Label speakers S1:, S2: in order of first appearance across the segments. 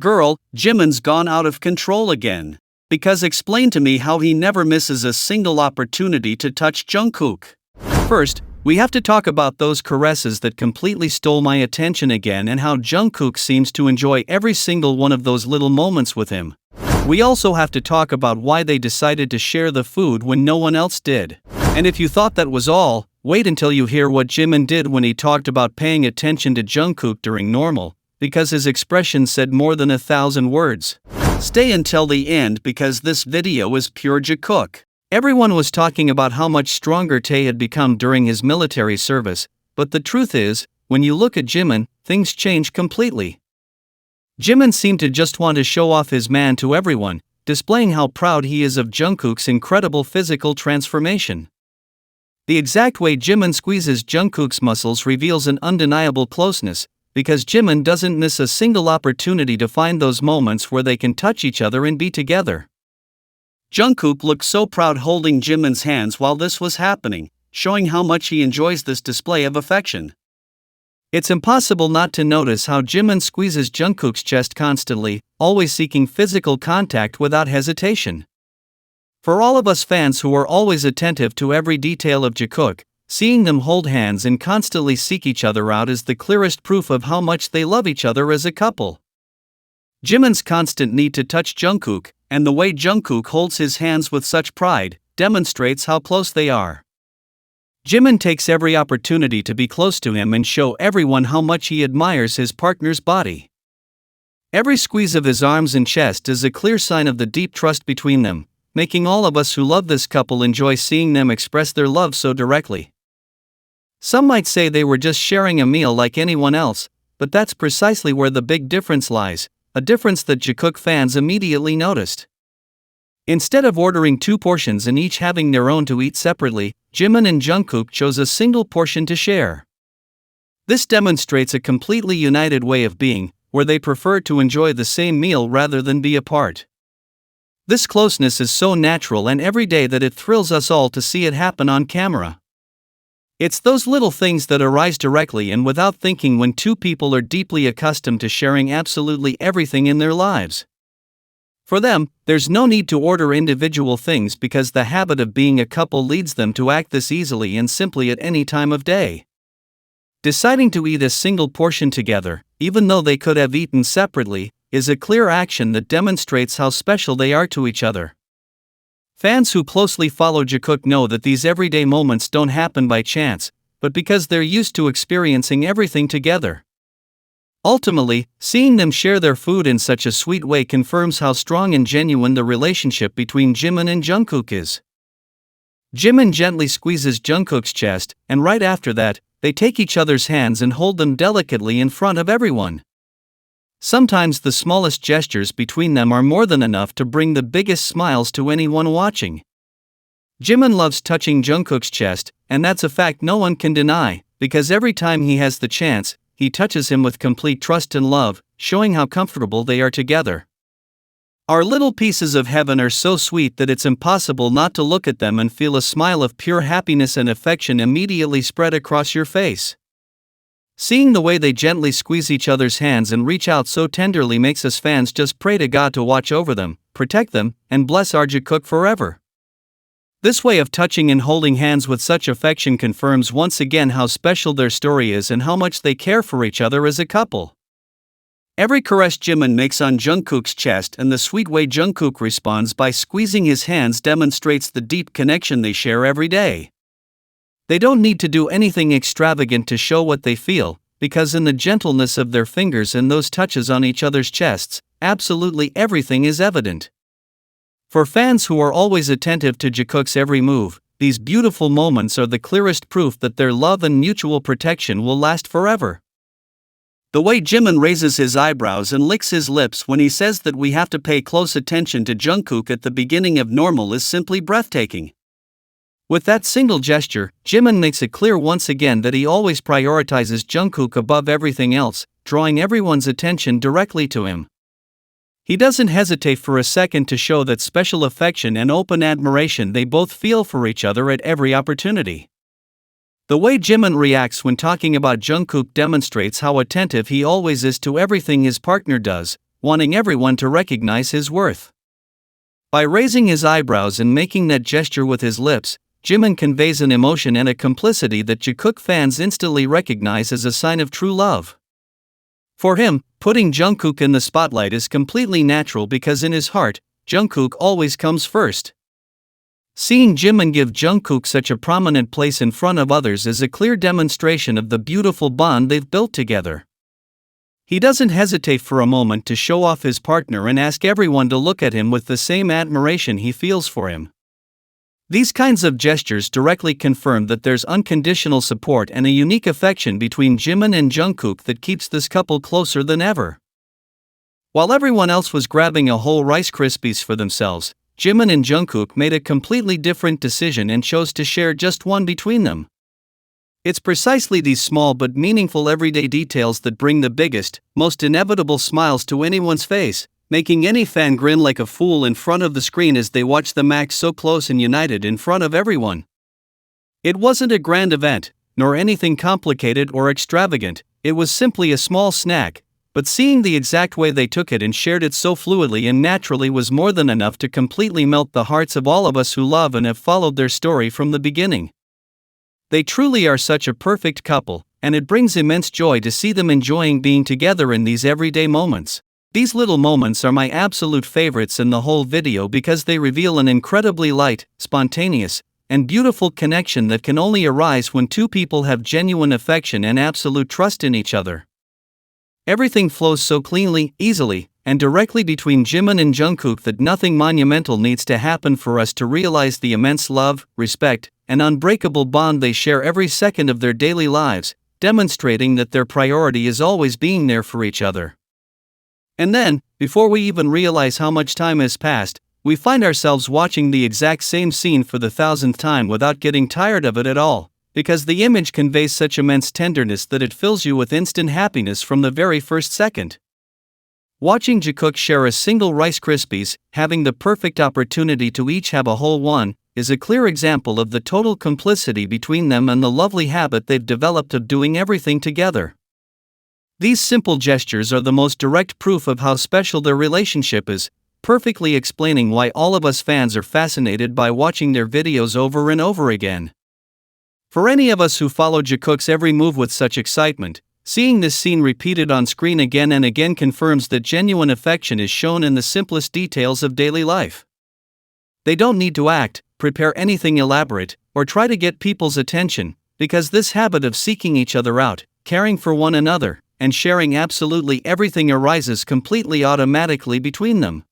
S1: Girl, Jimin's gone out of control again. Because explain to me how he never misses a single opportunity to touch Jungkook. First, we have to talk about those caresses that completely stole my attention again and how Jungkook seems to enjoy every single one of those little moments with him. We also have to talk about why they decided to share the food when no one else did. And if you thought that was all, wait until you hear what Jimin did when he talked about paying attention to Jungkook during normal, because his expression said more than 1,000 words. Stay until the end because this video is pure Jikook. Everyone was talking about how much stronger Tae had become during his military service, but the truth is, when you look at Jimin, things change completely. Jimin seemed to just want to show off his man to everyone, displaying how proud he is of Jungkook's incredible physical transformation. The exact way Jimin squeezes Jungkook's muscles reveals an undeniable closeness, because Jimin doesn't miss a single opportunity to find those moments where they can touch each other and be together. Jungkook looked so proud holding Jimin's hands while this was happening, showing how much he enjoys this display of affection. It's impossible not to notice how Jimin squeezes Jungkook's chest constantly, always seeking physical contact without hesitation. For all of us fans who are always attentive to every detail of Jikook, seeing them hold hands and constantly seek each other out is the clearest proof of how much they love each other as a couple. Jimin's constant need to touch Jungkook, and the way Jungkook holds his hands with such pride, demonstrates how close they are. Jimin takes every opportunity to be close to him and show everyone how much he admires his partner's body. Every squeeze of his arms and chest is a clear sign of the deep trust between them, making all of us who love this couple enjoy seeing them express their love so directly. Some might say they were just sharing a meal like anyone else, but that's precisely where the big difference lies, a difference that Jikook fans immediately noticed. Instead of ordering 2 portions and each having their own to eat separately, Jimin and Jungkook chose a single portion to share. This demonstrates a completely united way of being, where they prefer to enjoy the same meal rather than be apart. This closeness is so natural and everyday that it thrills us all to see it happen on camera. It's those little things that arise directly and without thinking when two people are deeply accustomed to sharing absolutely everything in their lives. For them, there's no need to order individual things because the habit of being a couple leads them to act this easily and simply at any time of day. Deciding to eat a single portion together, even though they could have eaten separately, is a clear action that demonstrates how special they are to each other. Fans who closely follow Jikook know that these everyday moments don't happen by chance, but because they're used to experiencing everything together. Ultimately, seeing them share their food in such a sweet way confirms how strong and genuine the relationship between Jimin and Jungkook is. Jimin gently squeezes Jungkook's chest, and right after that, they take each other's hands and hold them delicately in front of everyone. Sometimes the smallest gestures between them are more than enough to bring the biggest smiles to anyone watching. Jimin loves touching Jungkook's chest, and that's a fact no one can deny, because every time he has the chance, he touches him with complete trust and love, showing how comfortable they are together. Our little pieces of heaven are so sweet that it's impossible not to look at them and feel a smile of pure happiness and affection immediately spread across your face. Seeing the way they gently squeeze each other's hands and reach out so tenderly makes us fans just pray to God to watch over them, protect them, and bless our Jikook forever. This way of touching and holding hands with such affection confirms once again how special their story is and how much they care for each other as a couple. Every caress Jimin makes on Jungkook's chest and the sweet way Jungkook responds by squeezing his hands demonstrates the deep connection they share every day. They don't need to do anything extravagant to show what they feel, because in the gentleness of their fingers and those touches on each other's chests, absolutely everything is evident. For fans who are always attentive to Jikook's every move, these beautiful moments are the clearest proof that their love and mutual protection will last forever. The way Jimin raises his eyebrows and licks his lips when he says that we have to pay close attention to Jungkook at the beginning of normal is simply breathtaking. With that single gesture, Jimin makes it clear once again that he always prioritizes Jungkook above everything else, drawing everyone's attention directly to him. He doesn't hesitate for a second to show that special affection and open admiration they both feel for each other at every opportunity. The way Jimin reacts when talking about Jungkook demonstrates how attentive he always is to everything his partner does, wanting everyone to recognize his worth. By raising his eyebrows and making that gesture with his lips, Jimin conveys an emotion and a complicity that Jikook fans instantly recognize as a sign of true love. For him, putting Jungkook in the spotlight is completely natural because in his heart, Jungkook always comes first. Seeing Jimin give Jungkook such a prominent place in front of others is a clear demonstration of the beautiful bond they've built together. He doesn't hesitate for a moment to show off his partner and ask everyone to look at him with the same admiration he feels for him. These kinds of gestures directly confirm that there's unconditional support and a unique affection between Jimin and Jungkook that keeps this couple closer than ever. While everyone else was grabbing a whole Rice Krispies for themselves, Jimin and Jungkook made a completely different decision and chose to share just one between them. It's precisely these small but meaningful everyday details that bring the biggest, most inevitable smiles to anyone's face, making any fan grin like a fool in front of the screen as they watch them act so close and united in front of everyone. It wasn't a grand event, nor anything complicated or extravagant, it was simply a small snack, but seeing the exact way they took it and shared it so fluidly and naturally was more than enough to completely melt the hearts of all of us who love and have followed their story from the beginning. They truly are such a perfect couple, and it brings immense joy to see them enjoying being together in these everyday moments. These little moments are my absolute favorites in the whole video because they reveal an incredibly light, spontaneous, and beautiful connection that can only arise when two people have genuine affection and absolute trust in each other. Everything flows so cleanly, easily, and directly between Jimin and Jungkook that nothing monumental needs to happen for us to realize the immense love, respect, and unbreakable bond they share every second of their daily lives, demonstrating that their priority is always being there for each other. And then, before we even realize how much time has passed, we find ourselves watching the exact same scene for the 1000th time without getting tired of it at all, because the image conveys such immense tenderness that it fills you with instant happiness from the very first second. Watching Jikook share a single Rice Krispies, having the perfect opportunity to each have a whole one, is a clear example of the total complicity between them and the lovely habit they've developed of doing everything together. These simple gestures are the most direct proof of how special their relationship is, perfectly explaining why all of us fans are fascinated by watching their videos over and over again. For any of us who follow Jikook's every move with such excitement, seeing this scene repeated on screen again and again confirms that genuine affection is shown in the simplest details of daily life. They don't need to act, prepare anything elaborate, or try to get people's attention, because this habit of seeking each other out, caring for one another, and sharing absolutely everything arises completely automatically between them.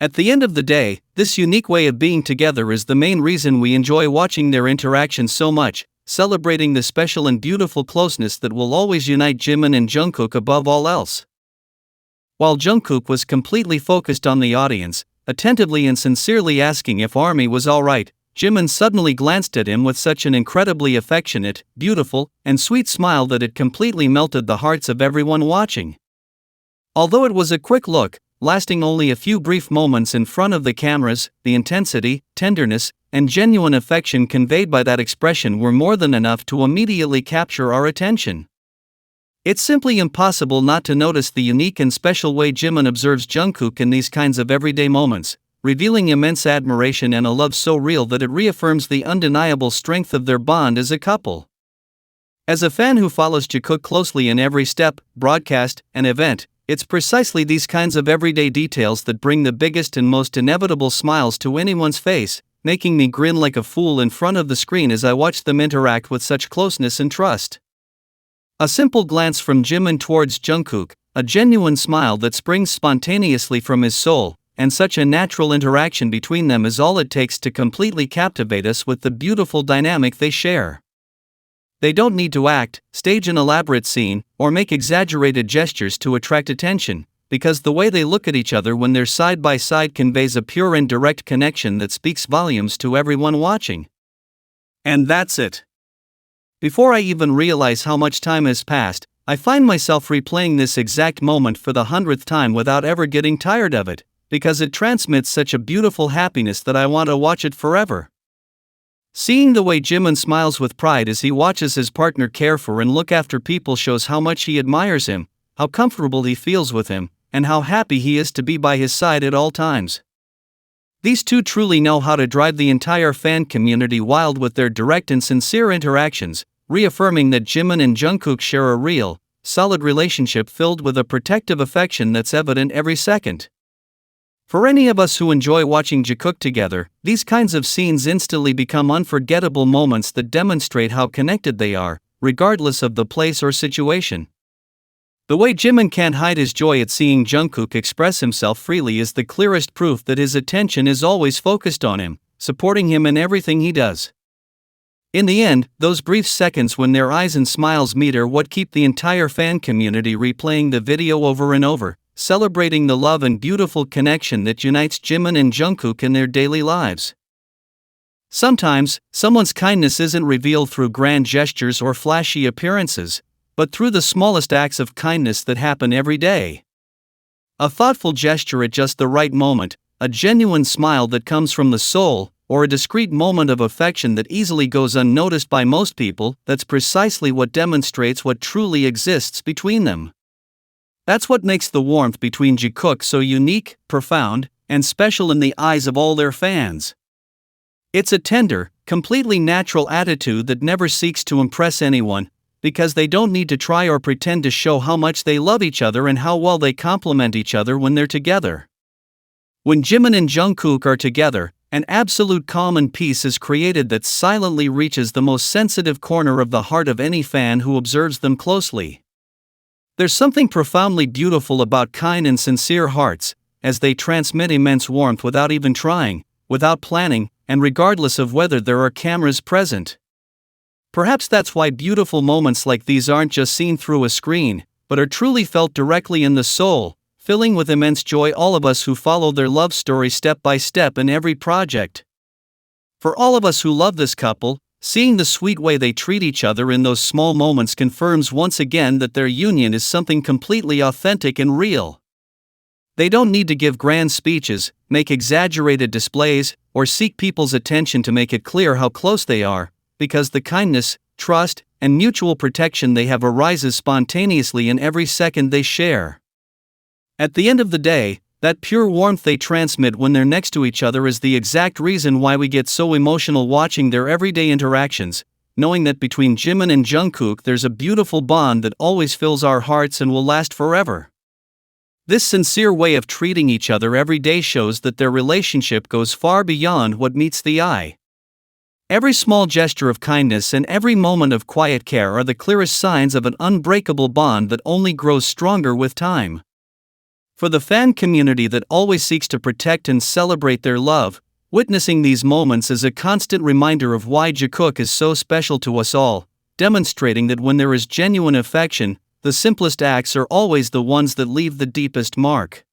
S1: At the end of the day, this unique way of being together is the main reason we enjoy watching their interactions so much, celebrating the special and beautiful closeness that will always unite Jimin and Jungkook above all else. While Jungkook was completely focused on the audience, attentively and sincerely asking if ARMY was alright, Jimin suddenly glanced at him with such an incredibly affectionate, beautiful, and sweet smile that it completely melted the hearts of everyone watching. Although it was a quick look, lasting only a few brief moments in front of the cameras, the intensity, tenderness, and genuine affection conveyed by that expression were more than enough to immediately capture our attention. It's simply impossible not to notice the unique and special way Jimin observes Jungkook in these kinds of everyday moments, revealing immense admiration and a love so real that it reaffirms the undeniable strength of their bond as a couple. As a fan who follows Jikook closely in every step, broadcast, and event, it's precisely these kinds of everyday details that bring the biggest and most inevitable smiles to anyone's face, making me grin like a fool in front of the screen as I watch them interact with such closeness and trust. A simple glance from Jimin towards Jungkook, a genuine smile that springs spontaneously from his soul, and such a natural interaction between them is all it takes to completely captivate us with the beautiful dynamic they share. They don't need to act, stage an elaborate scene, or make exaggerated gestures to attract attention, because the way they look at each other when they're side by side conveys a pure and direct connection that speaks volumes to everyone watching. And that's it. Before I even realize how much time has passed, I find myself replaying this exact moment for the 100th time without ever getting tired of it, because it transmits such a beautiful happiness that I want to watch it forever. Seeing the way Jimin smiles with pride as he watches his partner care for and look after people shows how much he admires him, how comfortable he feels with him, and how happy he is to be by his side at all times. These two truly know how to drive the entire fan community wild with their direct and sincere interactions, reaffirming that Jimin and Jungkook share a real, solid relationship filled with a protective affection that's evident every second. For any of us who enjoy watching Jikook together, these kinds of scenes instantly become unforgettable moments that demonstrate how connected they are, regardless of the place or situation. The way Jimin can't hide his joy at seeing Jungkook express himself freely is the clearest proof that his attention is always focused on him, supporting him in everything he does. In the end, those brief seconds when their eyes and smiles meet are what keep the entire fan community replaying the video over and over, celebrating the love and beautiful connection that unites Jimin and Jungkook in their daily lives. Sometimes, someone's kindness isn't revealed through grand gestures or flashy appearances, but through the smallest acts of kindness that happen every day. A thoughtful gesture at just the right moment, a genuine smile that comes from the soul, or a discreet moment of affection that easily goes unnoticed by most people, that's precisely what demonstrates what truly exists between them. That's what makes the warmth between Jikook so unique, profound, and special in the eyes of all their fans. It's a tender, completely natural attitude that never seeks to impress anyone, because they don't need to try or pretend to show how much they love each other and how well they complement each other when they're together. When Jimin and Jungkook are together, an absolute calm and peace is created that silently reaches the most sensitive corner of the heart of any fan who observes them closely. There's something profoundly beautiful about kind and sincere hearts, as they transmit immense warmth without even trying, without planning, and regardless of whether there are cameras present. Perhaps that's why beautiful moments like these aren't just seen through a screen, but are truly felt directly in the soul, filling with immense joy all of us who follow their love story step by step in every project. For all of us who love this couple, seeing the sweet way they treat each other in those small moments confirms once again that their union is something completely authentic and real. They don't need to give grand speeches, make exaggerated displays, or seek people's attention to make it clear how close they are, because the kindness, trust, and mutual protection they have arises spontaneously in every second they share. At the end of the day, that pure warmth they transmit when they're next to each other is the exact reason why we get so emotional watching their everyday interactions, knowing that between Jimin and Jungkook there's a beautiful bond that always fills our hearts and will last forever. This sincere way of treating each other every day shows that their relationship goes far beyond what meets the eye. Every small gesture of kindness and every moment of quiet care are the clearest signs of an unbreakable bond that only grows stronger with time. For the fan community that always seeks to protect and celebrate their love, witnessing these moments is a constant reminder of why Jikook is so special to us all, demonstrating that when there is genuine affection, the simplest acts are always the ones that leave the deepest mark.